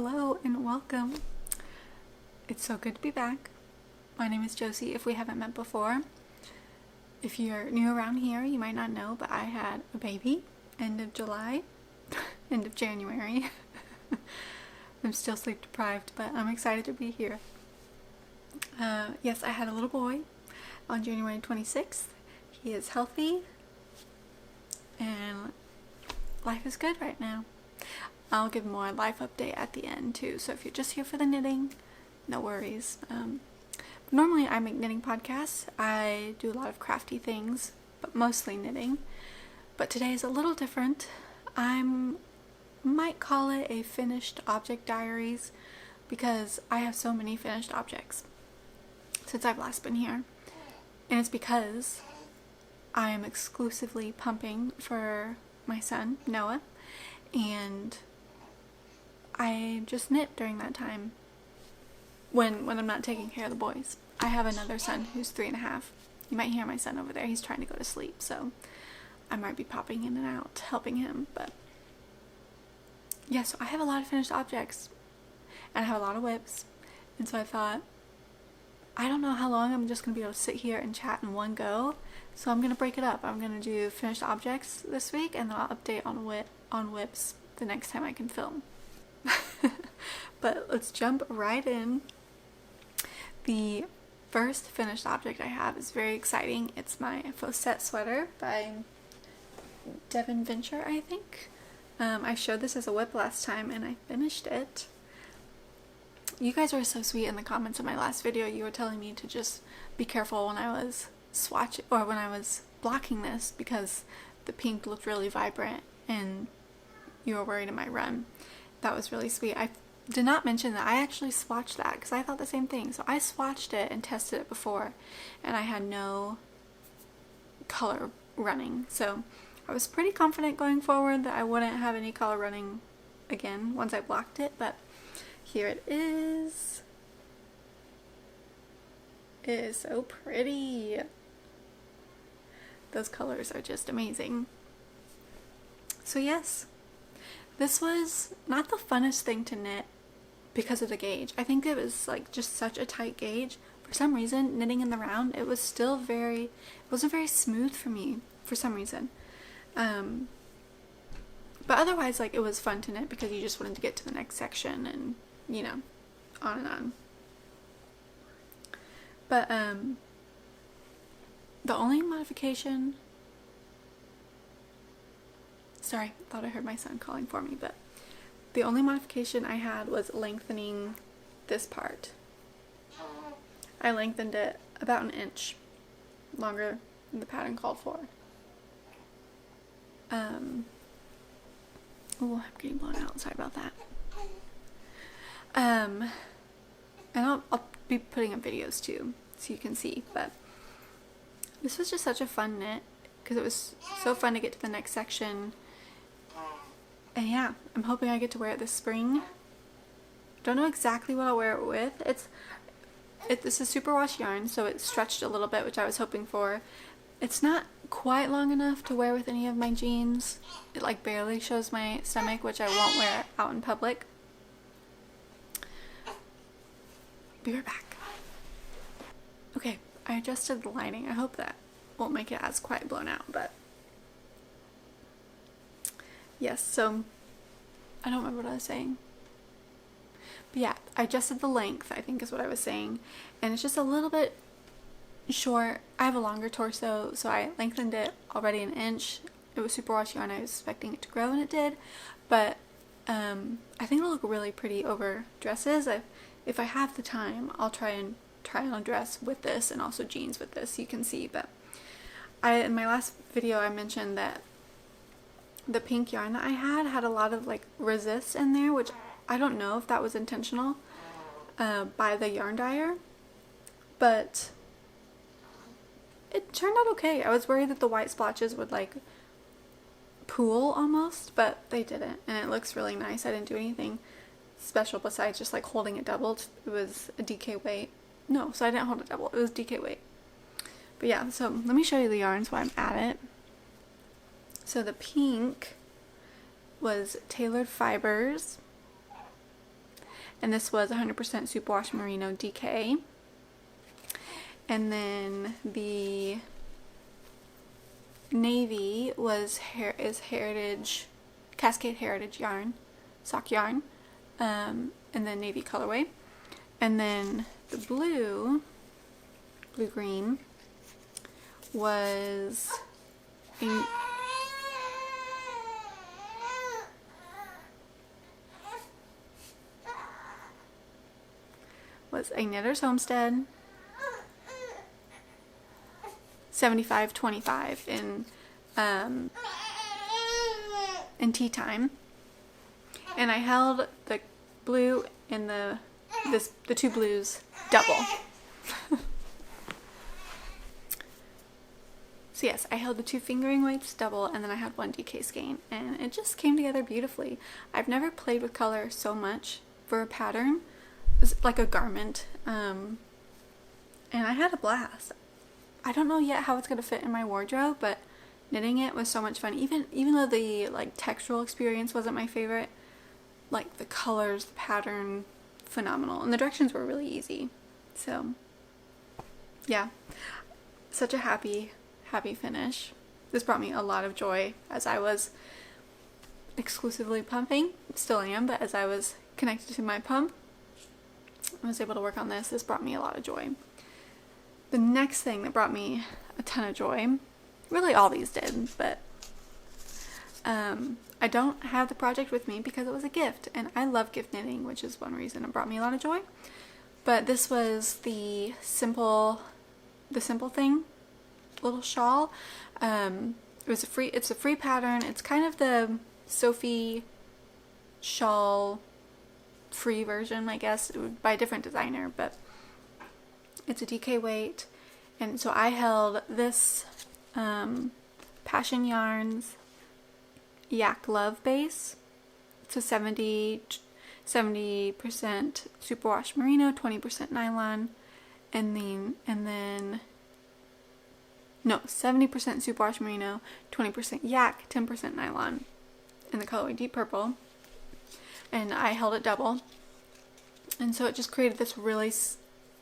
Hello and welcome. It's so good to be back. My name is Josie, if we haven't met before. If you're new around here, you might not know, but I had a baby end of July, end of January. I'm still sleep deprived, but I'm excited to be here. Yes, I had a little boy on January 26th. He is healthy and life is good right now. I'll give more life update at the end too, so if you're just here for the knitting, no worries. Normally I make knitting podcasts. I do a lot of crafty things, but mostly knitting. But today is a little different. Might call it a finished object diaries because I have so many finished objects since I've last been here. And it's because I am exclusively pumping for my son, Noah, and I just knit during that time when I'm not taking care of the boys. I have another son who's 3.5. You might hear my son over there. He's trying to go to sleep, so I might be popping in and out helping him. But yeah, so I have a lot of finished objects and I have a lot of whips, and so I thought, I don't know how long I'm just going to be able to sit here and chat in one go, so I'm going to break it up. I'm going to do finished objects this week, and then I'll update on whips the next time I can film. But let's jump right in. The first finished object I have is very exciting. It's my Fosette sweater by Devin Venture, I think. I showed this as a whip last time and I finished it. You guys were so sweet in the comments of my last video. You were telling me to just be careful when I was swatching or when I was blocking this because the pink looked really vibrant and you were worried it might run. That was really sweet. I did not mention that I actually swatched that because I thought the same thing. So I swatched it and tested it before and I had no color running. So I was pretty confident going forward that I wouldn't have any color running again once I blocked it, but here it is. It is so pretty. Those colors are just amazing. So yes, this was not the funnest thing to knit because of the gauge. I think it was like just such a tight gauge. For some reason, knitting in the round, it wasn't very smooth for me for some reason. But otherwise, like, it was fun to knit because you just wanted to get to the next section and, you know, on and on. But the only modification, sorry, thought I heard my son calling for me, but the only modification I had was lengthening this part. I lengthened it about 1 inch longer than the pattern called for. Oh, I'm getting blown out. Sorry about that. And I'll be putting up videos too, so you can see. But this was just such a fun knit because it was so fun to get to the next section. And yeah, I'm hoping I get to wear it this spring. Don't know exactly what I'll wear it with. This is superwash yarn, so it's stretched a little bit, which I was hoping for. It's not quite long enough to wear with any of my jeans. It like barely shows my stomach, which I won't wear out in public. Be right back. Okay, I adjusted the lighting. I hope that won't make it as quite blown out, but yes, so I don't remember what I was saying. But yeah, I adjusted the length, I think is what I was saying, and it's just a little bit short. I have a longer torso, so I lengthened it already 1 inch. It was superwash yarn. I was expecting it to grow, and it did, but I think it'll look really pretty over dresses. If I have the time, I'll try on a dress with this and also jeans with this, you can see. But in my last video I mentioned that the pink yarn that I had a lot of like resist in there, which I don't know if that was intentional by the yarn dyer, but it turned out okay. I was worried that the white splotches would like pool almost, but they didn't, and it looks really nice. I didn't do anything special besides just like holding it doubled. It was a DK weight. No, so I didn't hold it double. It was DK weight. But yeah, so let me show you the yarns while I'm at it. So the pink was Tailored Fibers, and this was 100% superwash merino DK. And then the navy is Heritage, Cascade Heritage yarn, sock yarn, and then navy colorway. And then the blue-green was a Knitter's Homestead 75-25 in tea time, and I held the blue and the two blues double. So yes, I held the two fingering weights double, and then I had one DK skein, and it just came together beautifully. I've never played with color so much for a pattern. It's like a garment, and I had a blast. I don't know yet how it's going to fit in my wardrobe, but knitting it was so much fun. Even though the like textural experience wasn't my favorite, like the colors, the pattern, phenomenal, and the directions were really easy. So yeah, such a happy finish. This brought me a lot of joy as I was exclusively pumping. Still am, but as I was connected to my pump, I was able to work on this. This brought me a lot of joy. The next thing that brought me a ton of joy, really all these did, but I don't have the project with me because it was a gift, and I love gift knitting, which is one reason it brought me a lot of joy. But this was the simple thing little shawl. It's a free pattern. It's kind of the Sophie shawl free version, I guess, by a different designer, but it's a DK weight. And so I held this Passion Yarns Yak Love base. It's a 70% superwash merino, 20% nylon, and then 70% superwash merino, 20% yak, 10% nylon, in the colorway Deep Purple. And I held it double, and so it just created this really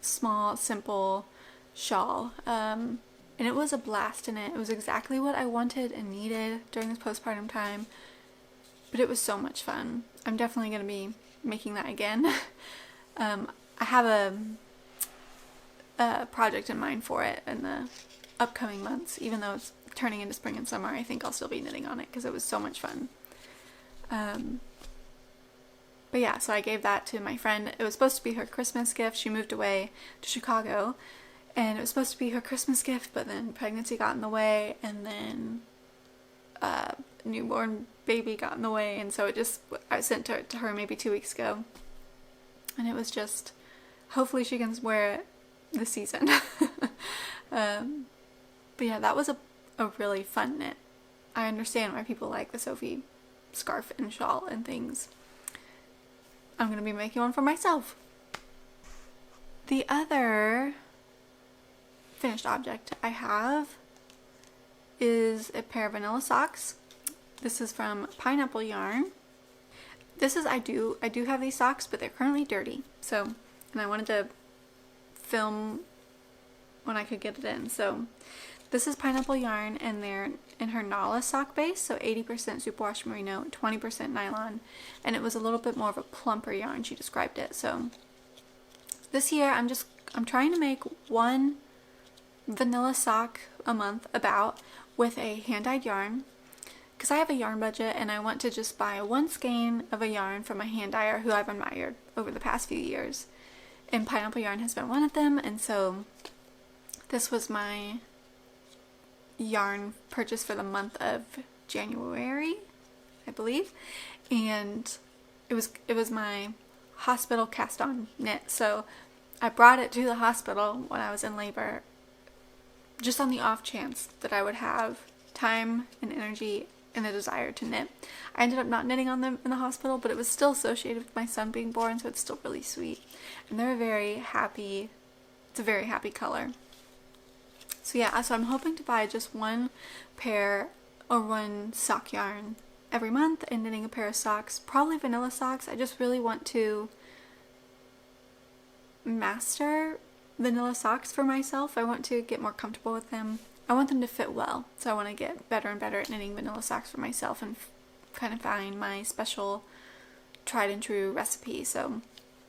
small, simple shawl, and it was a blast in it. It was exactly what I wanted and needed during this postpartum time, but it was so much fun. I'm definitely going to be making that again. I have a project in mind for it in the upcoming months. Even though it's turning into spring and summer, I think I'll still be knitting on it because it was so much fun. But yeah, so I gave that to my friend. It was supposed to be her Christmas gift. She moved away to Chicago, and it was supposed to be her Christmas gift, but then pregnancy got in the way, and then newborn baby got in the way, and so I sent it to her maybe 2 weeks ago, and it was just, hopefully she can wear it this season. But yeah, that was a really fun knit. I understand why people like the Sophie scarf and shawl and things. I'm going to be making one for myself. The other finished object I have is a pair of vanilla socks. This is from Pineapple Yarn. I do have these socks, but they're currently dirty. So, and I wanted to film when I could get it in. So this is Pineapple Yarn, and they're in her Nala sock base, so 80% superwash merino, 20% nylon, and it was a little bit more of a plumper yarn, she described it. So this year I'm trying to make one vanilla sock a month with a hand-dyed yarn, because I have a yarn budget and I want to just buy one skein of a yarn from a hand dyer who I've admired over the past few years, and Pineapple Yarn has been one of them. And so this was my yarn purchase for the month of January, I believe, and it was my hospital cast on knit. So I brought it to the hospital when I was in labor, just on the off chance that I would have time and energy and a desire to knit. I ended up not knitting on them in the hospital, but it was still associated with my son being born, so it's still really sweet, and they're very happy. It's a very happy color. So yeah, so I'm hoping to buy just one pair or one sock yarn every month and knitting a pair of socks, probably vanilla socks. I just really want to master vanilla socks for myself. I want to get more comfortable with them. I want them to fit well, so I want to get better and better at knitting vanilla socks for myself and kind of find my special tried and true recipe. So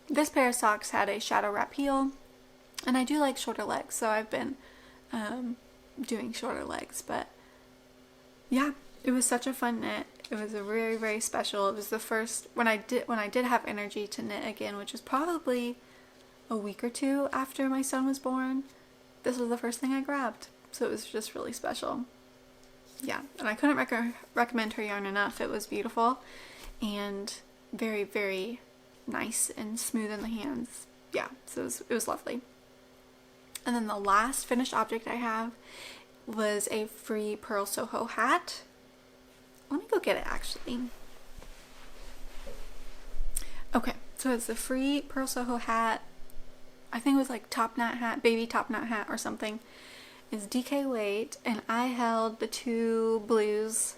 this pair of socks had a shadow wrap heel, and I do like shorter legs, so I've been doing shorter legs. But yeah, it was such a fun knit. It was a very, very special. It was the first when I did have energy to knit again, which was probably a week or two after my son was born. This was the first thing I grabbed, so it was just really special. Yeah, and I couldn't recommend her yarn enough. It was beautiful and very, very nice and smooth in the hands. Yeah, so it was lovely. And then the last finished object I have was a free Pearl Soho hat. Let me go get it, actually. Okay, so it's a free Pearl Soho hat. I think it was like top knot hat, baby top knot hat or something. It's DK weight, and I held the two blues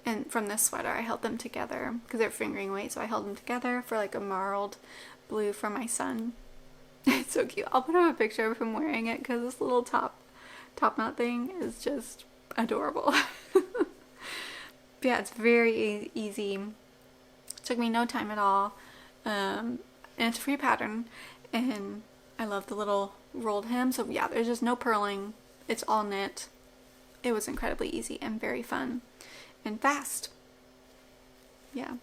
and from this sweater. I held them together because they're fingering weight, so I held them together for like a marled blue for my son. It's so cute. I'll put up a picture of him wearing it because this little top knot thing is just adorable. But yeah, it's very easy. It took me no time at all. And it's a free pattern, and I love the little rolled hem. So yeah, there's just no purling. It's all knit. It was incredibly easy and very fun and fast. Yeah.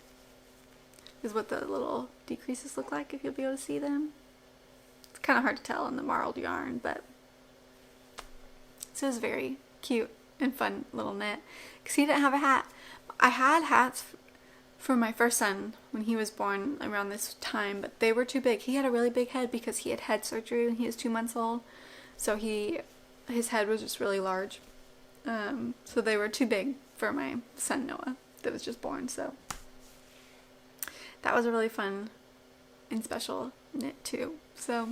This is what the little decreases look like, if you'll be able to see them. It's kind of hard to tell in the marled yarn, but this is very cute and fun little knit. Because he didn't have a hat. I had hats for my first son when he was born around this time, but they were too big. He had a really big head because he had head surgery when he was 2 months old. So his head was just really large. So they were too big for my son Noah that was just born. So that was a really fun and special knit too. So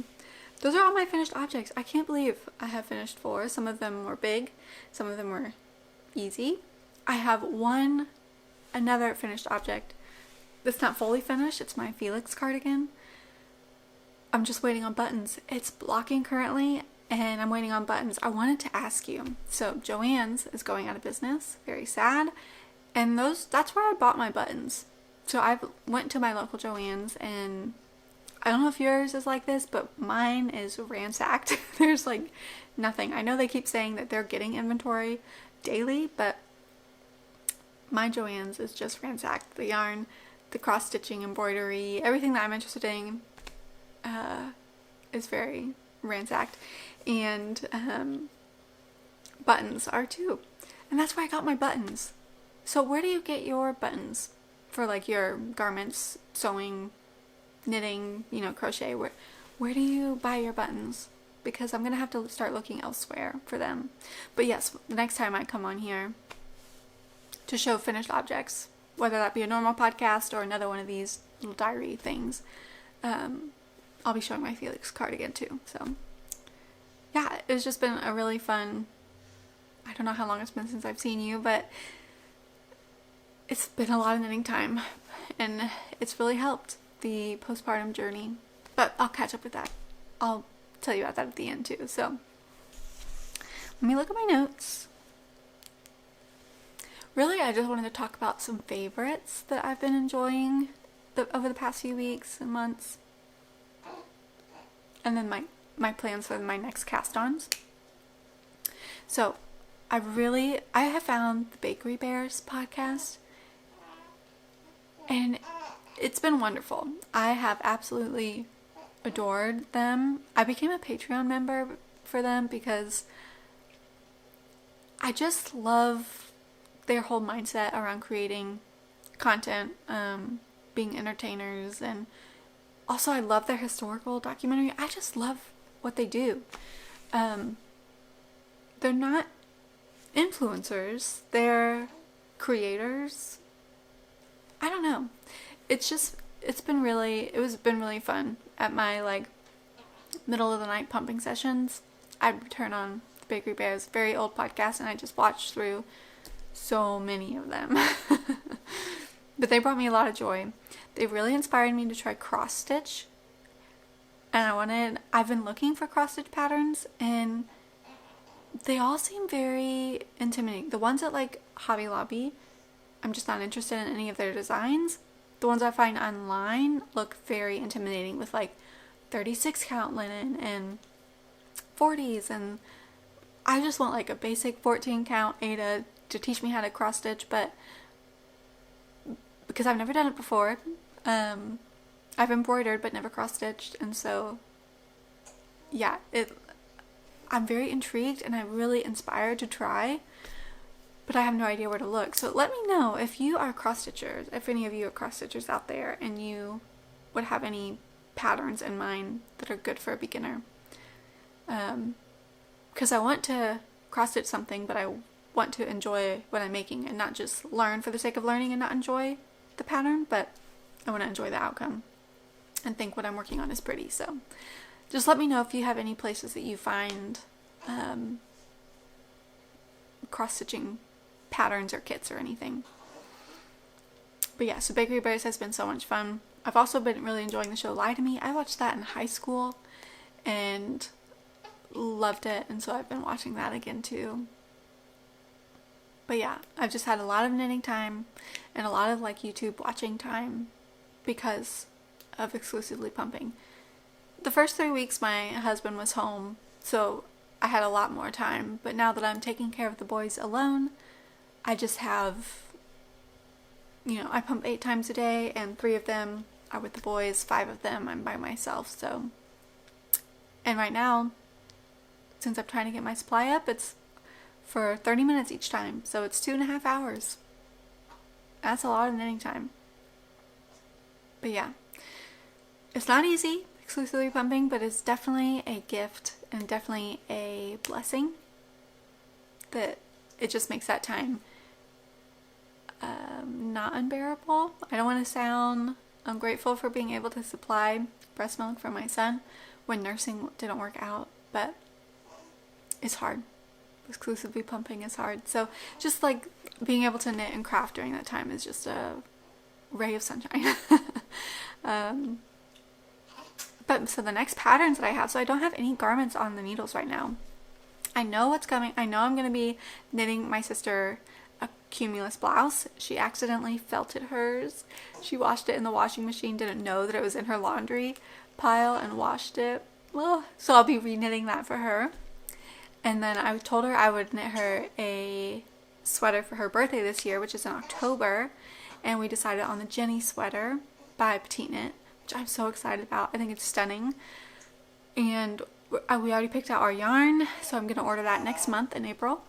those are all my finished objects. I can't believe I have finished 4. Some of them were big, some of them were easy. I have another finished object that's not fully finished. It's my Felix cardigan. I'm just waiting on buttons. It's blocking currently, and I'm waiting on buttons. I wanted to ask you. So Joann's is going out of business. Very sad. And that's where I bought my buttons. So I went to my local Joann's, and I don't know if yours is like this, but mine is ransacked. There's like nothing. I know they keep saying that they're getting inventory daily, but my Joann's is just ransacked. The yarn, the cross stitching, embroidery, everything that I'm interested in is very ransacked. And buttons are too. And that's where I got my buttons. So where do you get your buttons for like your garments, sewing, knitting, crochet? Where do you buy your buttons? Because I'm going to have to start looking elsewhere for them. But yes, the next time I come on here to show finished objects, whether that be a normal podcast or another one of these little diary things, I'll be showing my Felix cardigan too. So yeah, it's just been a really fun, I don't know how long it's been since I've seen you, but it's been a lot of knitting time, and it's really helped the postpartum journey. But I'll catch up with that. I'll tell you about that at the end too. So let me look at my notes. Really, I just wanted to talk about some favorites that I've been enjoying over the past few weeks and months. And then my plans for my next cast-ons. So, I have found the Bakery Bears podcast, and it's been wonderful. I have absolutely adored them. I became a Patreon member for them because I just love their whole mindset around creating content, being entertainers, and also I love their historical documentary. I just love what they do. They're not influencers, they're creators. I don't know. It's been really fun at my like middle of the night pumping sessions. I'd turn on the Bakery Bears, very old podcast, and I just watched through so many of them. But they brought me a lot of joy. They really inspired me to try cross stitch. and I've been looking for cross stitch patterns, and they all seem very intimidating. The ones at like Hobby Lobby, I'm just not interested in any of their designs. The ones I find online look very intimidating with like 36 count linen and 40s, and I just want like a basic 14 count Aida to teach me how to cross stitch, but because I've never done it before, I've embroidered but never cross stitched, and so yeah, I'm very intrigued and I'm really inspired to try, but I have no idea where to look. So let me know if you are cross stitchers, if any of you are cross stitchers out there, and you would have any patterns in mind that are good for a beginner. Because I want to cross stitch something, but I want to enjoy what I'm making and not just learn for the sake of learning and not enjoy the pattern, but I want to enjoy the outcome and think what I'm working on is pretty. So just let me know if you have any places that you find cross-stitching patterns or kits or anything. But yeah, so Bakery Bears has been so much fun. I've also been really enjoying the show Lie to Me. I watched that in high school and loved it, and so I've been watching that again too. But yeah, I've just had a lot of knitting time and a lot of like YouTube watching time because of exclusively pumping. The first 3 weeks my husband was home, so I had a lot more time, but now that I'm taking care of the boys alone, I just have, I pump 8 times a day, and 3 of them are with the boys, 5 of them I'm by myself. So, and right now, since I'm trying to get my supply up, it's for 30 minutes each time, so it's 2.5 hours. That's a lot of knitting time. But yeah, it's not easy exclusively pumping, but it's definitely a gift and definitely a blessing that it just makes that time not unbearable. I don't want to sound ungrateful for being able to supply breast milk for my son when nursing didn't work out, but it's hard. Exclusively pumping is hard. So just like being able to knit and craft during that time is just a ray of sunshine. But so the next patterns that I have, so I don't have any garments on the needles right now. I know what's coming. I know I'm going to be knitting my sister a cumulus blouse. She accidentally felted hers. She washed it in the washing machine, didn't know that it was in her laundry pile, and washed it. Well, so I'll be re-knitting that for her. And then I told her I would knit her a sweater for her birthday this year, which is in October. And we decided on the Jenny sweater by Petite Knit, which I'm so excited about. I think it's stunning. And we already picked out our yarn, so I'm going to order that next month in April.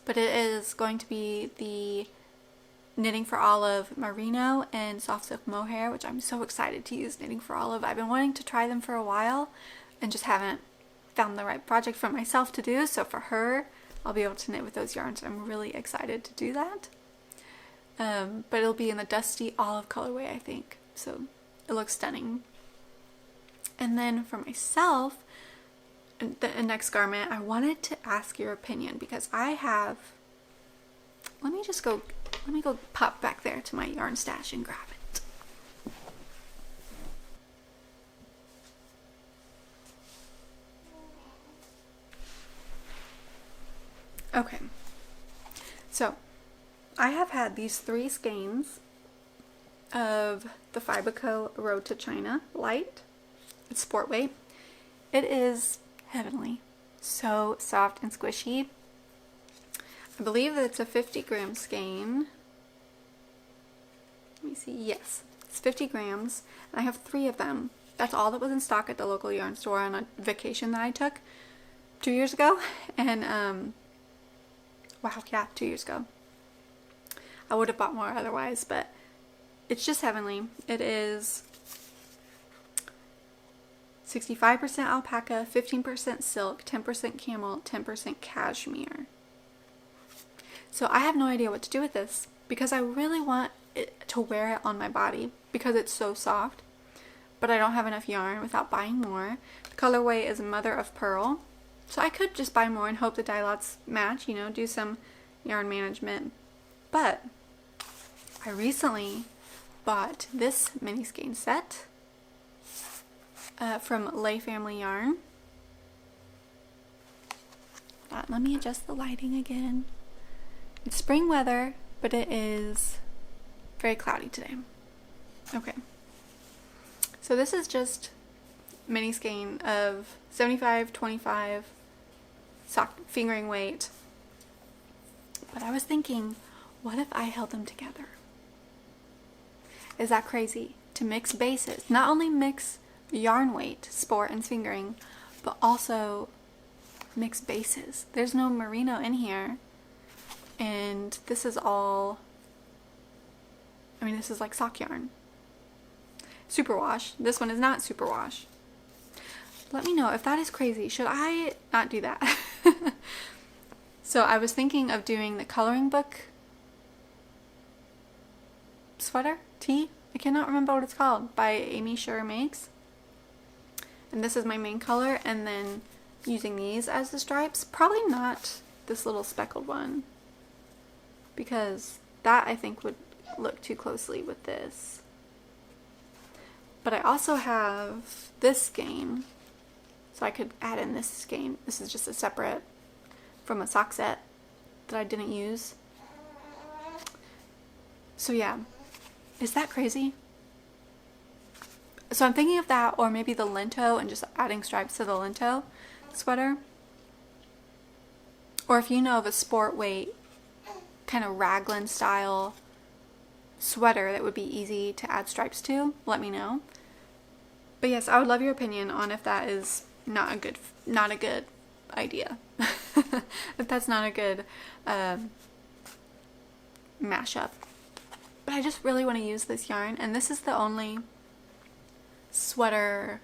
But it is going to be the Knitting for Olive merino and soft silk mohair, which I'm so excited to use Knitting for Olive. I've been wanting to try them for a while and just haven't found the right project for myself to do. So for her, I'll be able to knit with those yarns. I'm really excited to do that. But it'll be in the dusty olive colorway, I think. So it looks stunning. And then for myself, the next garment, I wanted to ask your opinion because I have, let me go pop back there to my yarn stash and grab it. Okay, so I have had these 3 skeins of the Fiberco Road to China Light. It's sport weight. It is heavenly. So soft and squishy. I believe that it's a 50 gram skein. Let me see. Yes, it's 50 grams. And I have 3 of them. That's all that was in stock at the local yarn store on a vacation that I took 2 years ago. And, wow, yeah, 2 years ago. I would have bought more otherwise, but it's just heavenly. It is 65% alpaca, 15% silk, 10% camel, 10% cashmere. So I have no idea what to do with this because I really want it to wear it on my body because it's so soft, but I don't have enough yarn without buying more. The colorway is Mother of Pearl, so I could just buy more and hope the dye lots match, do some yarn management. But I recently bought this mini skein set. from Lay Family Yarn. Let me adjust the lighting again. It's spring weather, but it is very cloudy today. Okay. So this is just mini skein of 75, 25 sock fingering weight. But I was thinking, what if I held them together? Is that crazy? To mix bases. Not only mix yarn weight, sport and fingering, but also mix bases. There's no merino in here. And this is all, I mean, this is like sock yarn. Superwash. This one is not superwash. Let me know if that is crazy. Should I not do that? So I was thinking of doing the coloring book sweater, tee, I cannot remember what it's called, by Amy Sure Makes. And this is my main color, and then using these as the stripes. Probably not this little speckled one, because that I think would look too closely with this. But I also have this skein, so I could add in this skein. This is just a separate from a sock set that I didn't use. So yeah, is that crazy? So I'm thinking of that, or maybe the lento and just adding stripes to the lento sweater. Or if you know of a sport weight kind of raglan style sweater that would be easy to add stripes to, let me know. But yes, I would love your opinion on if that is not a good idea. If that's not a good mashup. But I just really want to use this yarn, and this is the only sweater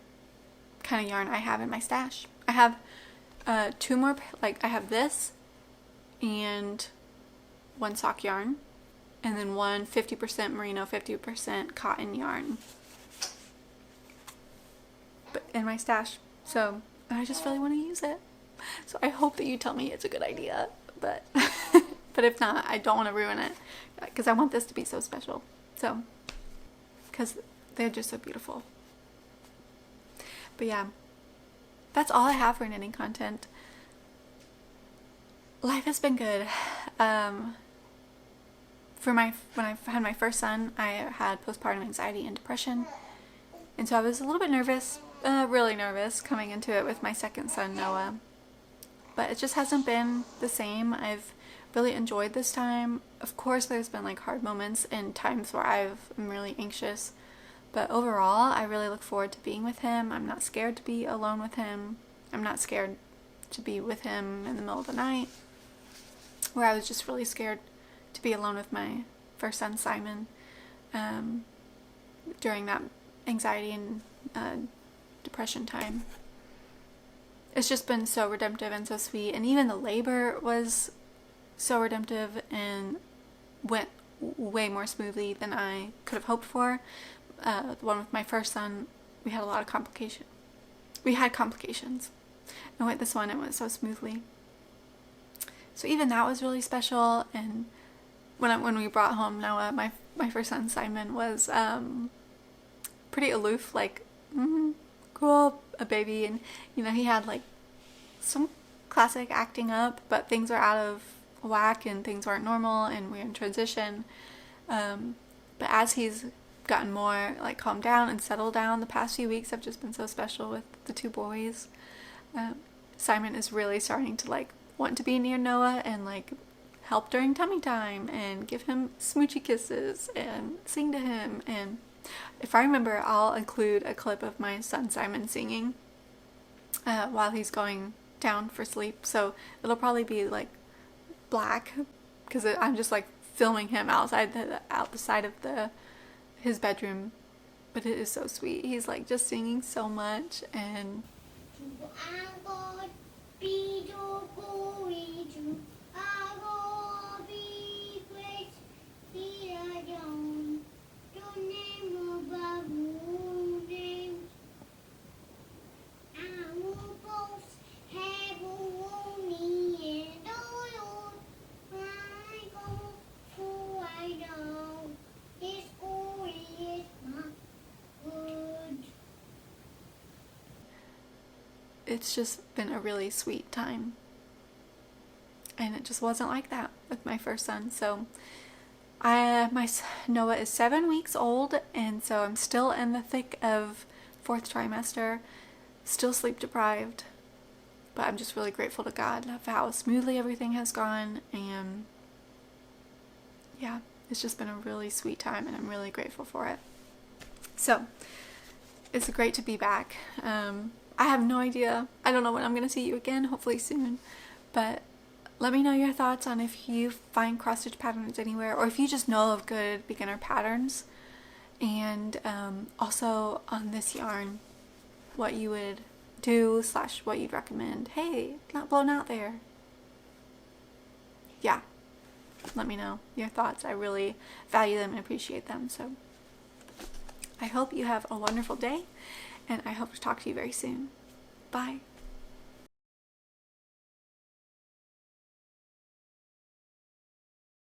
kind of yarn I have in my stash. I have two more, like I have this and one sock yarn, and then one 50% merino, 50% cotton yarn, but in my stash. So I just really want to use it. So I hope that you tell me it's a good idea, but but if not, I don't want to ruin it, because I want this to be so special. So, because they're just so beautiful. But yeah, that's all I have for knitting content. Life has been good. When I had my first son, I had postpartum anxiety and depression, and so I was a little bit nervous, really nervous coming into it with my second son, Noah. But it just hasn't been the same. I've really enjoyed this time. Of course, there's been like hard moments and times where I'm really anxious, but overall, I really look forward to being with him. I'm not scared to be alone with him. I'm not scared to be with him in the middle of the night, where I was just really scared to be alone with my first son, Simon, during that anxiety and depression time. It's just been so redemptive and so sweet, and even the labor was so redemptive and went way more smoothly than I could have hoped for. The one with my first son, we had a lot of complications. And with this one, it went so smoothly. So even that was really special. And when we brought home Noah, my first son Simon was pretty aloof, like cool, a baby, and he had like some classic acting up, but things were out of whack and things weren't normal, and we were in transition. But as he's gotten more like calmed down and settled down, the past few weeks have just been so special with the two boys. Simon is really starting to like want to be near Noah and like help during tummy time and give him smoochy kisses and sing to him. And if I remember, I'll include a clip of my son Simon singing while he's going down for sleep. So it'll probably be like black, because I'm just like filming him outside of his bedroom. But it is so sweet. He's like just singing so much, and it's just been a really sweet time. And it just wasn't like that with my first son. So Noah is 7 weeks old, and so I'm still in the thick of 4th trimester, still sleep deprived, but I'm just really grateful to God for how smoothly everything has gone. And yeah, it's just been a really sweet time, and I'm really grateful for it. So it's great to be back. I have no idea. I don't know when I'm going to see you again, hopefully soon, but let me know your thoughts on if you find cross-stitch patterns anywhere, or if you just know of good beginner patterns, and also on this yarn, what you would do / what you'd recommend. Hey, not blown out there. Yeah, let me know your thoughts. I really value them and appreciate them. So I hope you have a wonderful day, and I hope to talk to you very soon. Bye.